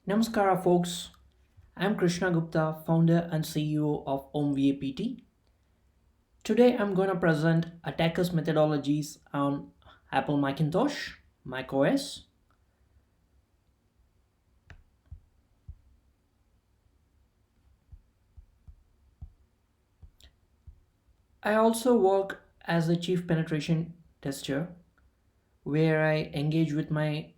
Namaskara folks, I'm Krishna Gupta, founder and CEO of VA. Today I'm going to present attackers methodologies on Apple Macintosh, macOS. I also work as a chief penetration tester where I engage with my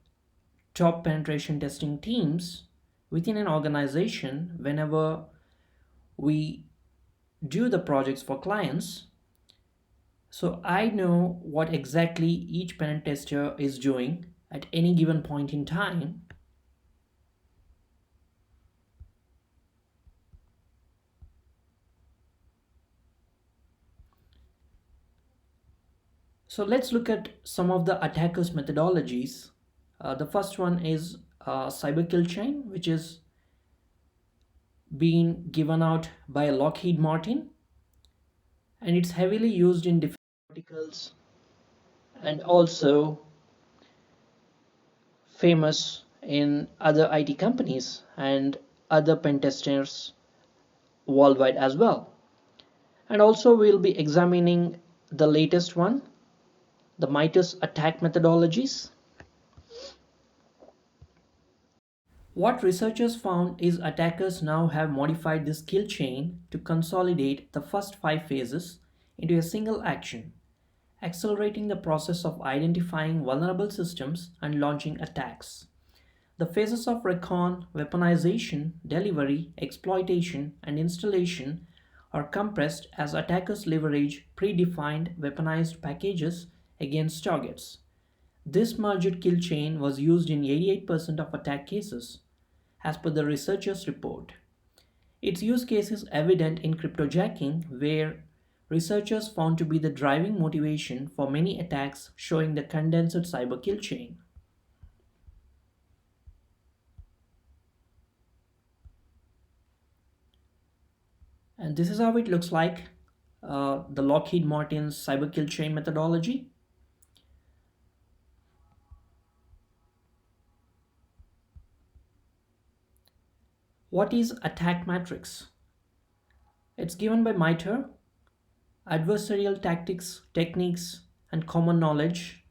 top penetration testing teams within an organization whenever we do the projects for clients. So I know what exactly each pen tester is doing at any given point in time. So let's look at some of the attackers methodologies. The first one is cyber kill chain, which is being given out by Lockheed Martin, and it's heavily used in defense articles and also famous in other IT companies and other pen testers worldwide as well. And also we'll be examining the latest one, the MITRE attack methodologies. What researchers found is attackers now have modified this kill chain to consolidate the first 5 phases into a single action, accelerating the process of identifying vulnerable systems and launching attacks. The phases of recon, weaponization, delivery, exploitation, and installation are compressed as attackers leverage predefined weaponized packages against targets. This merged kill chain was used in 88% of attack cases, as per the researchers' report. Its use case is evident in cryptojacking, where researchers found to be the driving motivation for many attacks, showing the condensed cyber kill chain. And this is how it looks like, the Lockheed Martin's cyber kill chain methodology. What is attack matrix? It's given by MITRE, adversarial tactics, techniques, and common knowledge.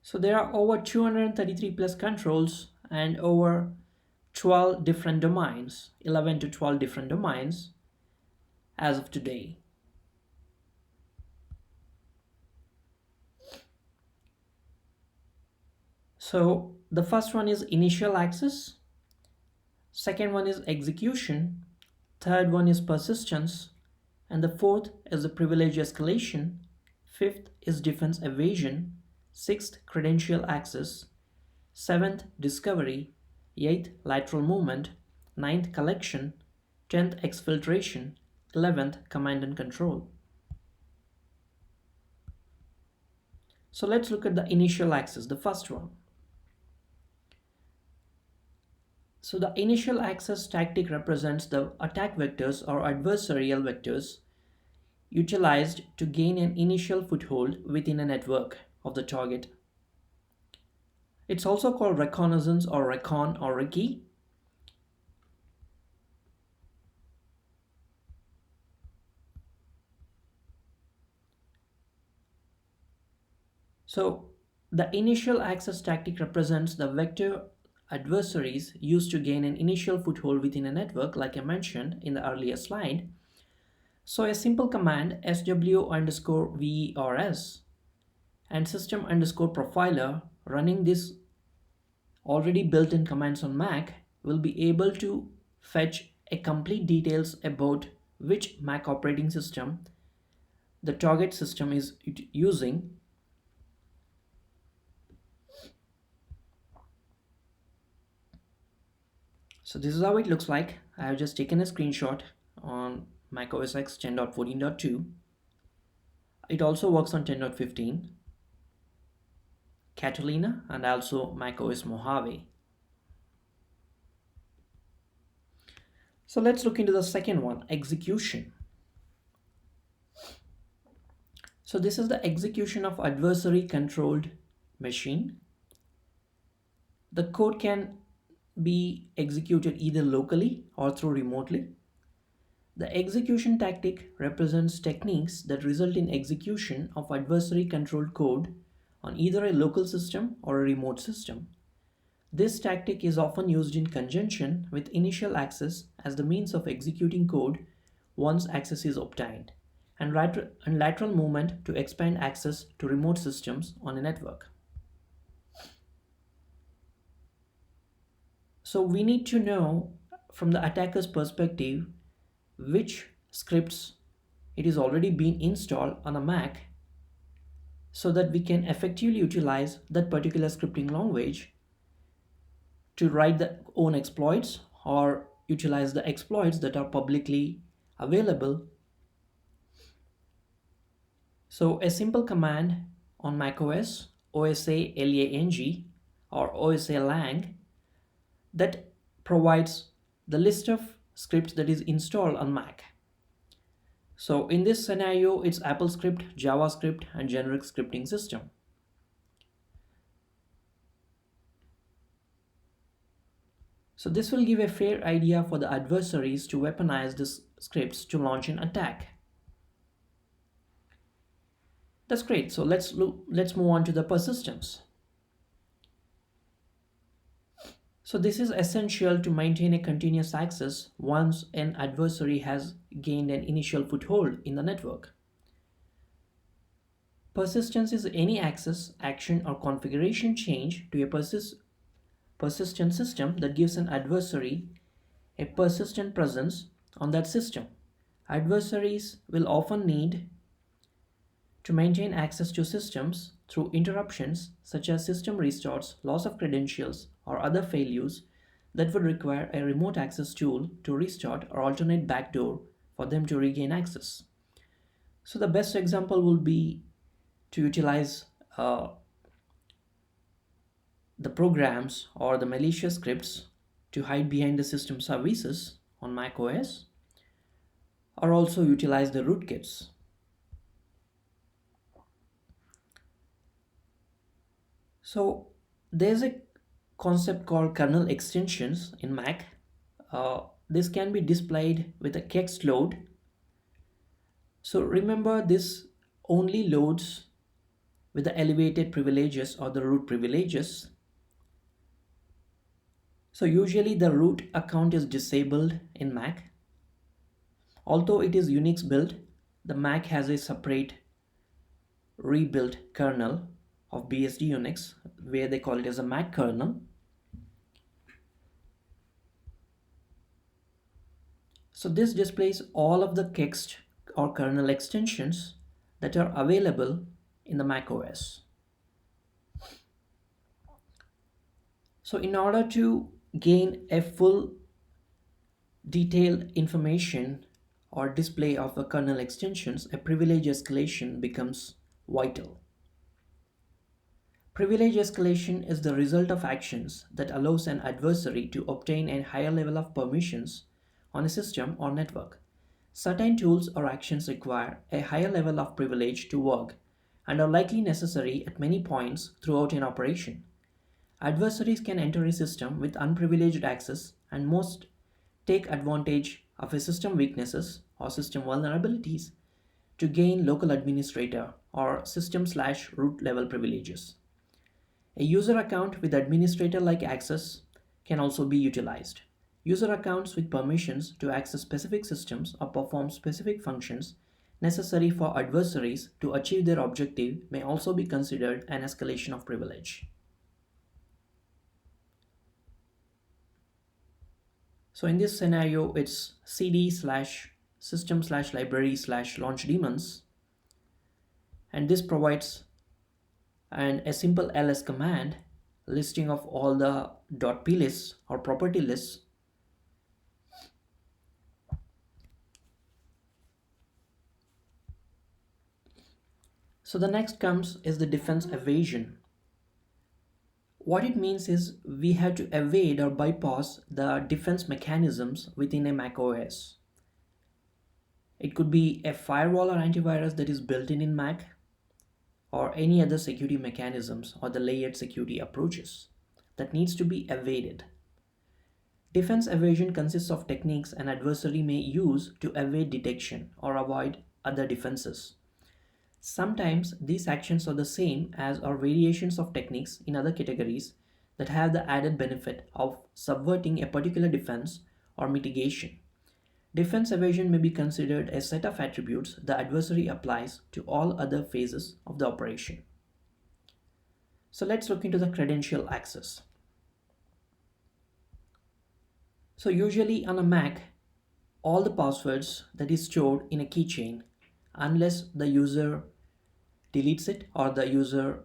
So there are over 233 plus controls and over 12 different domains, 11 to 12 different domains as of today. So the first one is initial access, second one is execution, third one is persistence, and the fourth is the privilege escalation, fifth is defense evasion, sixth credential access, seventh discovery, eighth lateral movement, ninth collection, 10th exfiltration, 11th command and control. So let's look at the initial access, the first one. So the initial access tactic represents the attack vectors or adversarial vectors utilized to gain an initial foothold within a network of the target. It's also called reconnaissance or recon or recce. So the initial access tactic represents the vector adversaries used to gain an initial foothold within a network, like I mentioned in the earlier slide. So a simple command sw_vers and system_profiler running this already built-in commands on Mac will be able to fetch a complete details about which Mac operating system the target system is using. So this is how it looks like. I have just taken a screenshot on macOS X 10.14.2. It also works on 10.15, Catalina, and also macOS Mojave. So let's look into the second one, execution. So this is the execution of adversary controlled machine. The code can be executed either locally or through remotely. The execution tactic represents techniques that result in execution of adversary controlled code on either a local system or a remote system. This tactic is often used in conjunction with initial access as the means of executing code once access is obtained, and lateral movement to expand access to remote systems on a network. So we need to know from the attacker's perspective which scripts it is already been installed on a Mac so that we can effectively utilize that particular scripting language to write the own exploits or utilize the exploits that are publicly available. So a simple command on macOS, OSA-LANG or OSA-LANG, that provides the list of scripts that is installed on Mac. So in this scenario, it's AppleScript, JavaScript, and generic scripting system. So this will give a fair idea for the adversaries to weaponize these scripts to launch an attack. That's great. So let's move on to the persistence. So this is essential to maintain a continuous access once an adversary has gained an initial foothold in the network. Persistence is any access, action, or configuration change to a persistent system that gives an adversary a persistent presence on that system. Adversaries will often need to maintain access to systems through interruptions such as system restarts, loss of credentials, or other failures that would require a remote access tool to restart or alternate backdoor for them to regain access. So the best example will be to utilize the programs or the malicious scripts to hide behind the system services on macOS, or also utilize the rootkits. So there's a concept called kernel extensions in Mac. This can be displayed with a kext load. So remember, this only loads with the elevated privileges or the root privileges. So usually the root account is disabled in Mac. Although it is Unix built, the Mac has a separate rebuilt kernel of BSD Unix where they call it as a Mac kernel. So this displays all of the kext or kernel extensions that are available in the Mac OS. So in order to gain a full detailed information or display of the kernel extensions, a privilege escalation becomes vital. Privilege escalation is the result of actions that allows an adversary to obtain a higher level of permissions on a system or network. Certain tools or actions require a higher level of privilege to work and are likely necessary at many points throughout an operation. Adversaries can enter a system with unprivileged access and most take advantage of a system weaknesses or system vulnerabilities to gain local administrator or system/root level privileges. A user account with administrator-like access can also be utilized. User accounts with permissions to access specific systems or perform specific functions necessary for adversaries to achieve their objective may also be considered an escalation of privilege. So in this scenario, it's cd/system/library/launch daemons, and this provides a simple ls command listing of all the .p lists or property lists. So the next comes is the defense evasion. What it means is we have to evade or bypass the defense mechanisms within a macOS. It could be a firewall or antivirus that is built in Mac, or any other security mechanisms or the layered security approaches that needs to be evaded. Defense evasion consists of techniques an adversary may use to evade detection or avoid other defenses. Sometimes these actions are the same as or variations of techniques in other categories that have the added benefit of subverting a particular defense or mitigation. Defense evasion may be considered a set of attributes the adversary applies to all other phases of the operation. So let's look into the credential access. So usually on a Mac, all the passwords that is stored in a keychain unless the user deletes it or the user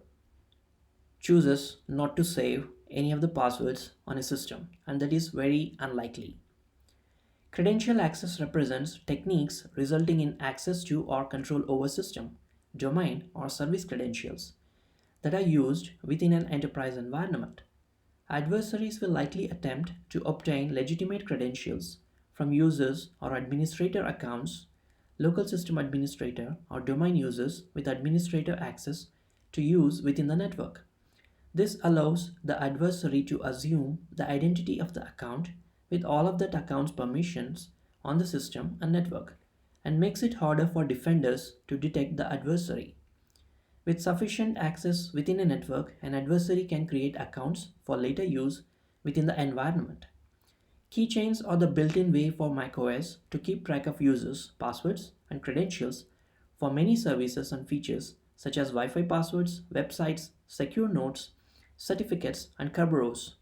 chooses not to save any of the passwords on a system, and that is very unlikely. Credential access represents techniques resulting in access to or control over system, domain, or service credentials that are used within an enterprise environment. Adversaries will likely attempt to obtain legitimate credentials from users or administrator accounts, local system administrator, or domain users with administrator access to use within the network. This allows the adversary to assume the identity of the account with all of that account's permissions on the system and network, and makes it harder for defenders to detect the adversary. With sufficient access within a network, an adversary can create accounts for later use within the environment. Keychains are the built-in way for macOS to keep track of users, passwords, and credentials for many services and features such as Wi-Fi passwords, websites, secure notes, certificates, and Kerberos.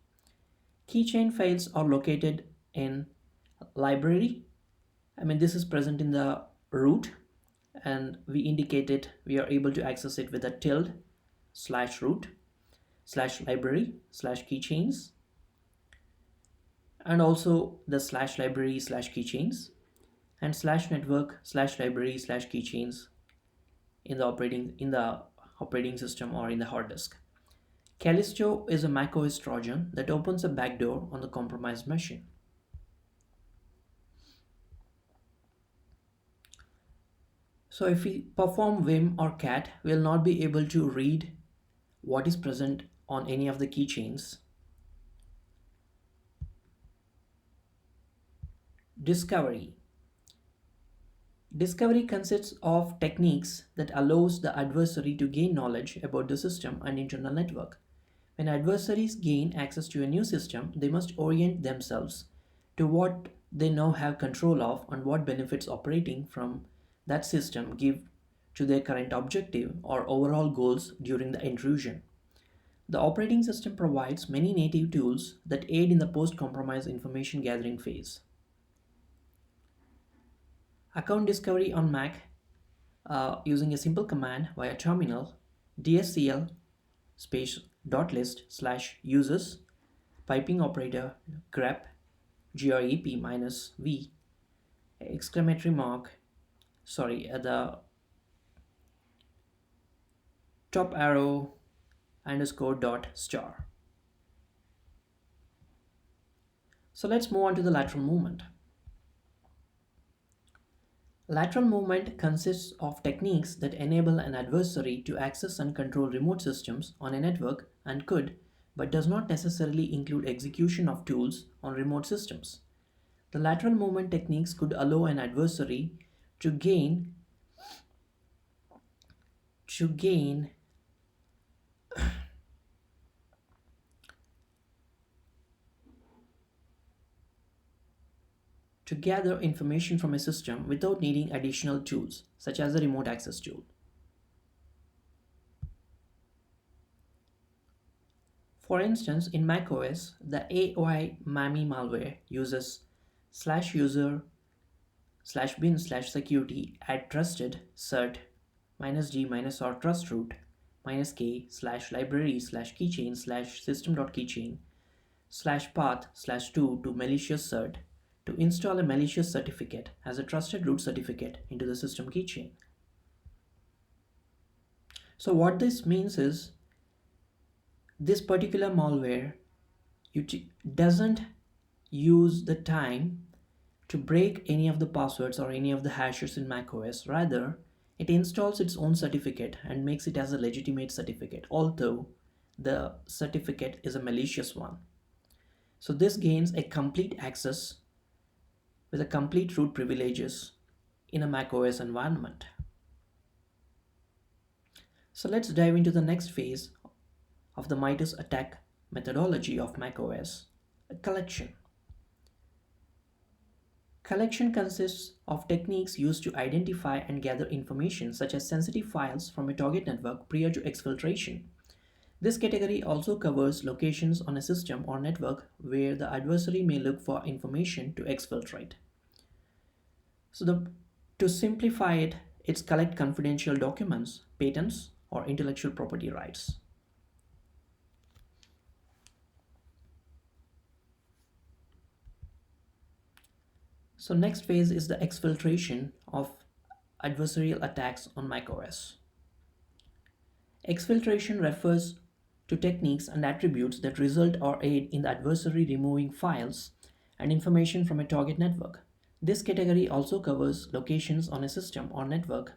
Keychain files are located in library. This is present in the root, and we indicate it, we are able to access it with a tilde slash root slash library slash keychains, and also the slash library slash keychains and slash network slash library slash keychains in the operating system or in the hard disk. Callisto is a macOS Trojan that opens a backdoor on the compromised machine. So if we perform vim or cat, we will not be able to read what is present on any of the keychains. Discovery. Discovery consists of techniques that allows the adversary to gain knowledge about the system and internal network. When adversaries gain access to a new system, they must orient themselves to what they now have control of and what benefits operating from that system give to their current objective or overall goals during the intrusion. The operating system provides many native tools that aid in the post-compromise information gathering phase. Account discovery on Mac using a simple command via terminal dscl space dot list slash users piping operator grep minus v exclamatory mark at the top arrow underscore dot star. So let's move on to the lateral movement. Lateral movement consists of techniques that enable an adversary to access and control remote systems on a network and could, but does not necessarily include execution of tools on remote systems. The lateral movement techniques could allow an adversary to gather information from a system without needing additional tools, such as the remote access tool. For instance, in macOS, the AI MAMI malware uses /user /bin /security @ trusted cert -d -r trust root -k /library /keychain /system.keychain /path /2 to malicious cert to install a malicious certificate as a trusted root certificate into the system keychain. So what this means is this particular malware doesn't use the time to break any of the passwords or any of the hashes in macOS. Rather, It installs its own certificate and makes it as a legitimate certificate, although the certificate is a malicious one. So this gains a complete access with a complete root privileges in a macOS environment. So let's dive into the next phase of the MITRE attack methodology of macOS, a collection. Collection consists of techniques used to identify and gather information such as sensitive files from a target network prior to exfiltration. This category also covers locations on a system or network where the adversary may look for information to exfiltrate. To simplify it, it's collect confidential documents, patents, or intellectual property rights. So next phase is the exfiltration of adversarial attacks on macOS. Exfiltration refers to techniques and attributes that result or aid in the adversary removing files and information from a target network. This category also covers locations on a system or network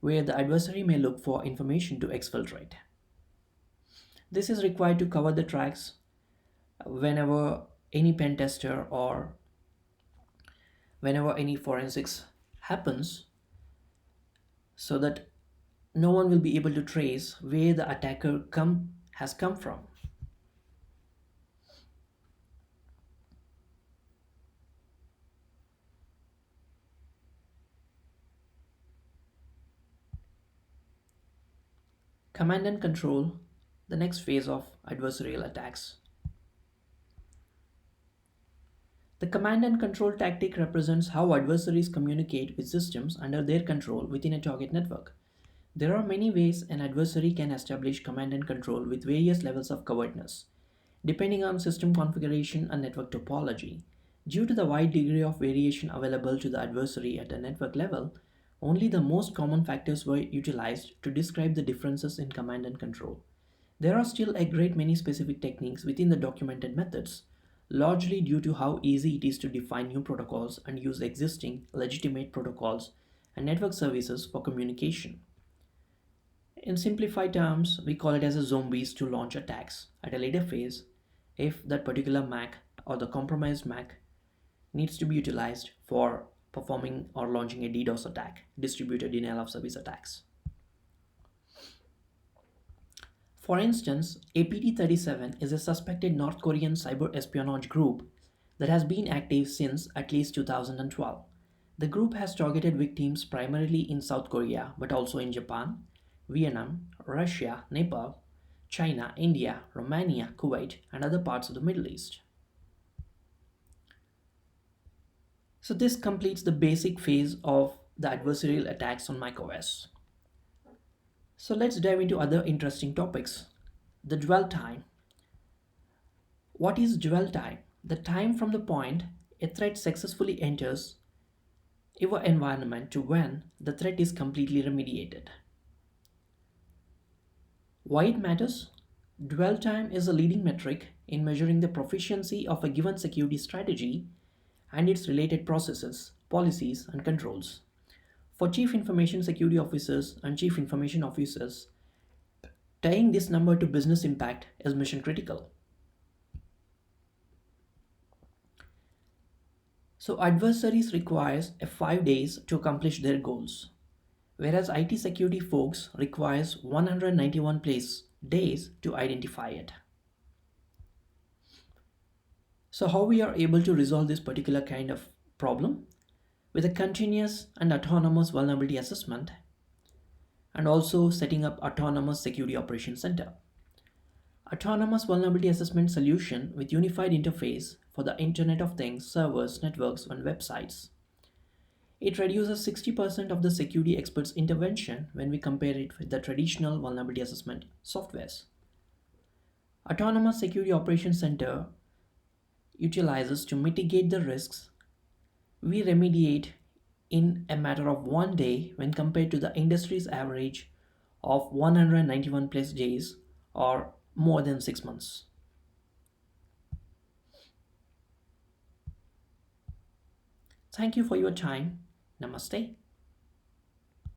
where the adversary may look for information to exfiltrate. This is required to cover the tracks whenever any pen tester or whenever any forensics happens, so that no one will be able to trace where the attacker has come from. Command and control, the next phase of adversarial attacks. The command and control tactic represents how adversaries communicate with systems under their control within a target network. There are many ways an adversary can establish command and control with various levels of covetousness, depending on system configuration and network topology. Due to the wide degree of variation available to the adversary at the network level, only the most common factors were utilized to describe the differences in command and control. There are still a great many specific techniques within the documented methods, largely due to how easy it is to define new protocols and use existing legitimate protocols and network services for communication. In simplified terms, we call it as a zombies to launch attacks at a later phase if that particular Mac or the compromised Mac needs to be utilized for performing or launching a DDoS attack, distributed denial of service attacks. For instance, APT-37 is a suspected North Korean cyber espionage group that has been active since at least 2012. The group has targeted victims primarily in South Korea but also in Japan, Vietnam, Russia, Nepal, China, India, Romania, Kuwait, and other parts of the Middle East. So this completes the basic phase of the adversarial attacks on macOS. So let's dive into other interesting topics. The dwell time. What is dwell time? The time from the point a threat successfully enters your environment to when the threat is completely remediated. Why it matters? Dwell time is a leading metric in measuring the proficiency of a given security strategy and its related processes, policies, and controls. For Chief Information Security Officers and Chief Information Officers, tying this number to business impact is mission critical. So adversaries requires a 5 days to accomplish their goals, whereas IT security folks requires 191 days to identify it. So how we are able to resolve this particular kind of problem? With a continuous and autonomous vulnerability assessment and also setting up autonomous security operations center. Autonomous vulnerability assessment solution with unified interface for the Internet of Things, servers, networks, and websites. It reduces 60% of the security experts' intervention when we compare it with the traditional vulnerability assessment softwares. Autonomous Security Operations Center utilizes to mitigate the risks we remediate in a matter of 1 day when compared to the industry's average of 191 plus days or more than 6 months. Thank you for your time. Namaste.